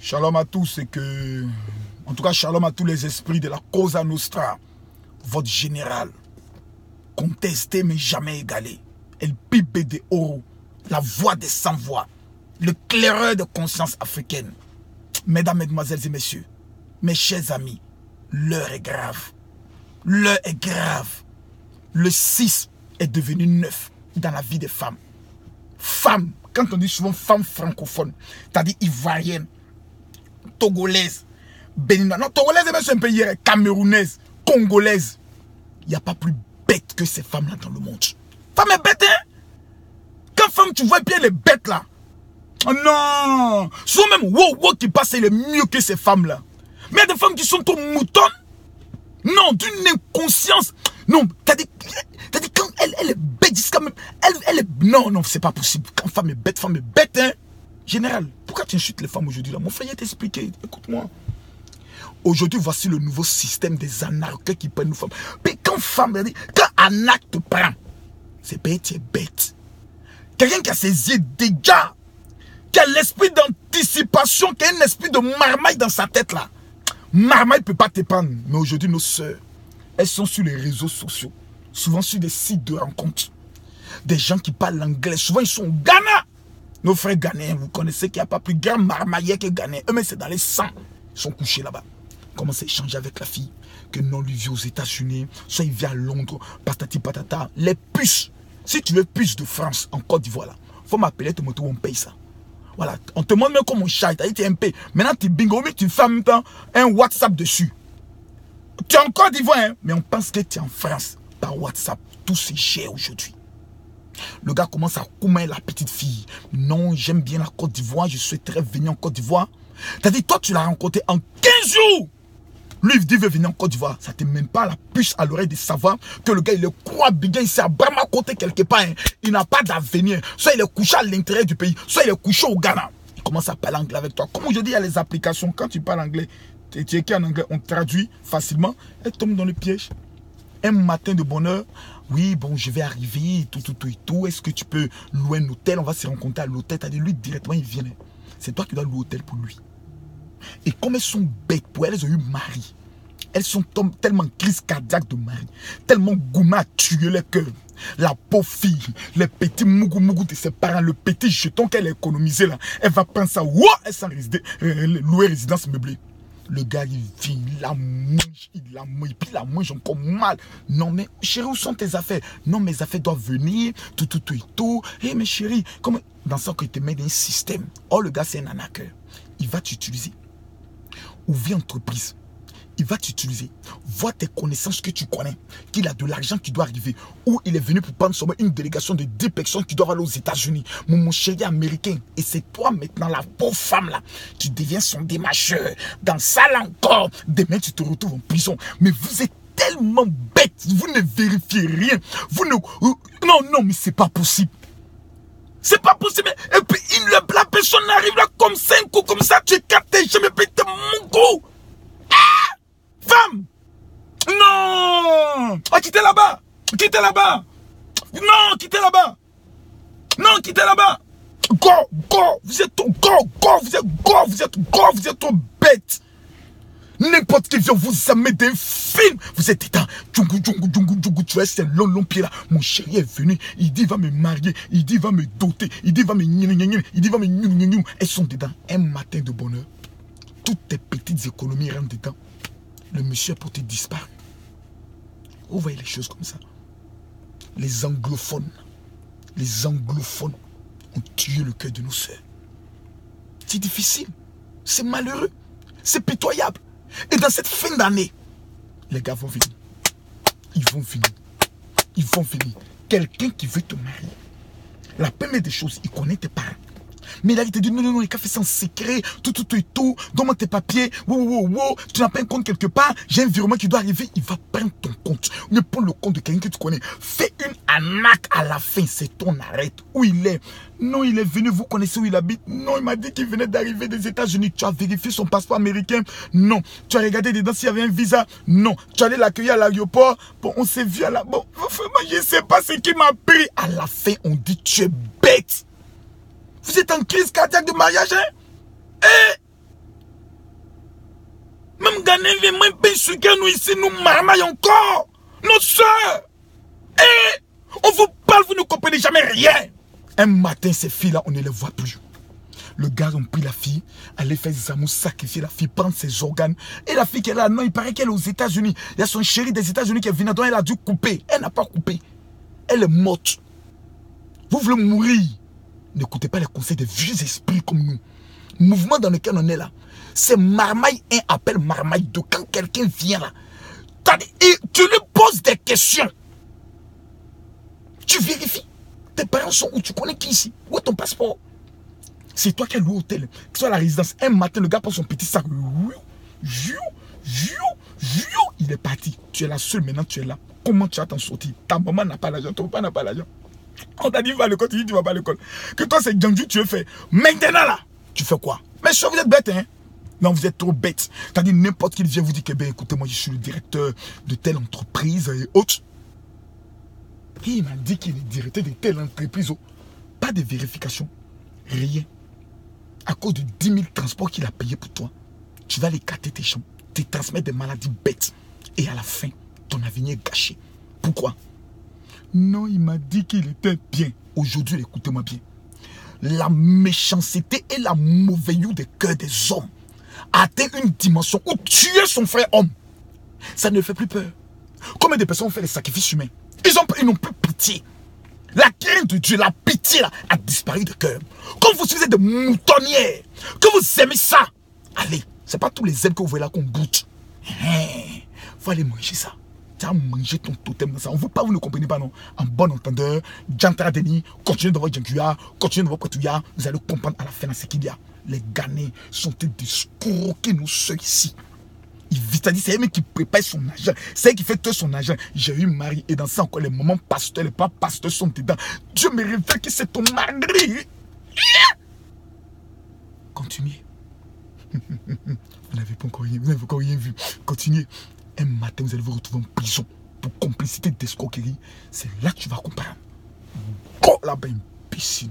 Shalom à tous et que... En tout cas, shalom à tous les esprits de la Cosa Nostra. Votre général. Contesté mais jamais égalé. El Pibe de Oro. La voix des sans-voix. Le claireur de conscience africaine. Mesdames, mesdemoiselles et messieurs. Mes chers amis. L'heure est grave. L'heure est grave. Le 6 est devenu 9 dans la vie des femmes. Femmes, quand on dit souvent femmes francophones, c'est-à-dire ivoiriennes, togolaises, béninoises, non, togolaises, c'est un pays camerounaises, congolaises. Il n'y a pas plus bête que ces femmes-là dans le monde. Femme est bête, hein? Quand femme, tu vois bien les bêtes là. Oh non! Souvent même wow qui passe, il est mieux que ces femmes-là. Mais il y a des femmes qui sont trop moutonnes. Non, d'une inconscience. Non, t'as dit quand elle est bête, jusqu'à même. Elle est. Non, c'est pas possible. Quand femme est bête, hein. Général, pourquoi tu insultes les femmes aujourd'hui là? Mon frère, il t'a expliqué. Écoute-moi. Aujourd'hui, voici le nouveau système des anarques qui prennent nos femmes. Puis quand un acte prend, c'est bête, tu es bête. Quelqu'un qui a ses yeux déjà, qui a l'esprit d'anticipation, qui a un esprit de marmaille dans sa tête là. Marmaille ne peut pas te prendre. Mais aujourd'hui, nos sœurs, elles sont sur les réseaux sociaux. Souvent sur des sites de rencontres. Des gens qui parlent anglais. Souvent, ils sont au Ghana. Nos frères ghanéens, vous connaissez qu'il n'y a pas plus grand marmailleur que ghanéens. Eux, mais c'est dans les sangs. Ils sont couchés là-bas. Commence à échanger avec la fille. Que non, lui vit aux États-Unis. Soit il vient à Londres. Patati patata. Les puces. Si tu veux puces de France, en Côte d'Ivoire, là, faut m'appeler, te montrer où on paye ça. Voilà, on te montre même comment on chat, tu es un peu. Maintenant, tu bingo, mais tu fais en même temps un WhatsApp dessus. Tu es en Côte d'Ivoire, hein, mais on pense que tu es en France par WhatsApp. Tout c'est cher aujourd'hui. Le gars commence à coumer la petite fille. Non, j'aime bien la Côte d'Ivoire, je souhaiterais venir en Côte d'Ivoire. T'as dit, toi, tu l'as rencontré en 15 jours. Lui, il dit, veut venir en Côte d'Ivoire. Ça ne te mène pas la puce à l'oreille de savoir que le gars, il est croix biguin, il s'est à côté quelque part. Hein. Il n'a pas d'avenir. Soit il est couché à l'intérieur du pays, soit il est couché au Ghana. Il commence à parler anglais avec toi. Comme je dis, il y a les applications. Quand tu parles anglais, tu es écrit en anglais, on traduit facilement. Elle tombe dans le piège. Un matin de bonne heure, oui, bon, je vais arriver, tout. Est-ce que tu peux louer un hôtel? On va se rencontrer à l'hôtel. Tu as dit, lui, directement, il vient. C'est toi qui dois louer l'hôtel pour lui. Et comme elles sont bêtes pour elles, elles ont eu mari. Elles sont tellement crise cardiaque de mari. Tellement gourmand à tuer les cœurs. La pauvre fille, les petits mougou de ses parents, le petit jeton qu'elle a économisé là. Elle va prendre ça. Wow, elle s'en louer résidence meublée. Le gars, il vient, il la mange, puis il la mange encore mal. Non, mais chérie, où sont tes affaires? Non, mes affaires doivent venir, tout. Hé, mais chérie, comment? Dans ça, qu'il te met dans un système. Oh, le gars, c'est un arnaqueur. Il va t'utiliser. Ouvre entreprise. Il va t'utiliser. Vois tes connaissances que tu connais. Qu'il a de l'argent qui doit arriver. Ou il est venu pour prendre seulement une délégation de 10 personnes qui doivent aller aux États-Unis. Mon chéri américain. Et c'est toi maintenant, la pauvre femme là. Tu deviens son démarcheur. Dans ça là encore. Demain tu te retrouves en prison. Mais vous êtes tellement bête. Vous ne vérifiez rien. Vous ne... Non, mais c'est pas possible. C'est pas possible. Et puis la personne arrive là comme 5 coups comme ça. Tu es capté. Je me pète mon cou. Femme! Non! Oh, quittez là-bas! Quittez là-bas! Non, quittez là-bas! Non, quittez là-bas! Go! Vous êtes trop vous êtes trop bête! N'importe qui vient vous amener des films! Vous êtes éteint! Djungu, tu vois, c'est long pied là. Mon chéri est venu, il dit il va me marier, il dit il va me doter, il dit il va me il dit il va me Elles sont dedans. Un matin de bonheur, toutes tes petites économies rentrent dedans. Le monsieur a porté disparu. Vous voyez les choses comme ça. Les anglophones ont tué le cœur de nos sœurs. C'est difficile. C'est malheureux. C'est pitoyable. Et dans cette fin d'année, les gars vont venir. Ils vont venir. Quelqu'un qui veut te marier. La première des choses, il connaît tes parents. Mais là, il te dit non, il a fait ça en secret, tout, donne-moi tes papiers, tu n'as pas un compte quelque part, j'ai un virement qui doit arriver, il va prendre ton compte. Mais prends le compte de quelqu'un que tu connais, fais une arnaque à la fin, c'est ton arrête. Où il est? Non, il est venu, vous connaissez où il habite? Non, il m'a dit qu'il venait d'arriver des États-Unis. Tu as vérifié son passeport américain? Non. Tu as regardé dedans s'il y avait un visa? Non. Tu allais l'accueillir à l'aéroport? Bon, on s'est vu à la... Bon, je ne sais pas ce qui m'a pris. À la fin, on dit tu es bête. Vous êtes en crise cardiaque de mariage, hein? Ça ne vient même pas sur que nous ici, nous marmaille encore. Nos soeurs. Et on vous parle, vous ne comprenez jamais rien. Un matin, ces filles-là, on ne les voit plus. Le gars a pris la fille, allait faire des amours, sacrifier la fille, prendre ses organes. Et la fille qui est là, non, il paraît qu'elle est aux États-Unis. Il y a son chéri des États-Unis qui est venu, donc elle a dû couper. Elle n'a pas coupé. Elle est morte. Vous voulez mourir? N'écoutez pas les conseils des vieux esprits comme nous. Mouvement dans lequel on est là. C'est marmaille 1 appelle marmaille 2. Quand quelqu'un vient là, tu lui poses des questions. Tu vérifies. Tes parents sont où? Tu connais qui ici? Où est ton passeport? C'est toi qui as loué l'hôtel. Tu sois à la résidence. Un matin, le gars prend son petit sac. Il est parti. Tu es la seule maintenant, tu es là. Comment tu vas t'en sortir? Ta maman n'a pas l'argent, ton papa n'a pas l'argent. On t'a dit va à l'école, tu dis tu vas pas à l'école. Que toi c'est Djangju tu veux faire. Maintenant là, tu fais quoi? Mais sûr vous êtes bête hein? Non vous êtes trop bête. T'as dit n'importe qui vient vous dit que ben écoutez moi je suis le directeur de telle entreprise et autres. Et il m'a dit qu'il est directeur de telle entreprise. Pas de vérification. Rien. À cause de 10 000 transports qu'il a payé pour toi, tu vas les capter tes chambres, te transmettre des maladies bêtes. Et à la fin, ton avenir est gâché. Pourquoi? Non, il m'a dit qu'il était bien. Aujourd'hui, écoutez-moi bien. La méchanceté et la mauvaise des cœurs des hommes a atteint une dimension où tuer son frère homme, ça ne fait plus peur. Combien de personnes ont fait les sacrifices humains? Ils n'ont plus pitié. La crainte de Dieu, la pitié là, a disparu de cœur. Comme vous êtes des moutonnières, que vous aimez ça, allez, c'est pas tous les ailes que vous voyez là qu'on goûte. Faut aller manger ça. Tu vas manger ton totem dans ça. On ne veut pas, vous ne comprenez pas non. En bon entendeur, Djantara Deni, continuez dans votre Djankuya, continuez dans votre Prétouya, vous allez comprendre à la fin ce qu'il y a. Les Ghanais sont des escroqués, nous ceux ici. C'est elle qui prépare son argent. C'est elle qui fait tout son argent. J'ai eu mari et dans ça encore les mamans pasteurs, les pas pasteurs sont dedans. Dieu me révèle que c'est ton mari. Continuez. Vous n'avez pas encore rien vu. Continuez. Un matin, vous allez vous retrouver en prison pour complicité d'escroquerie. C'est là que tu vas comprendre. Go là-bas, une piscine.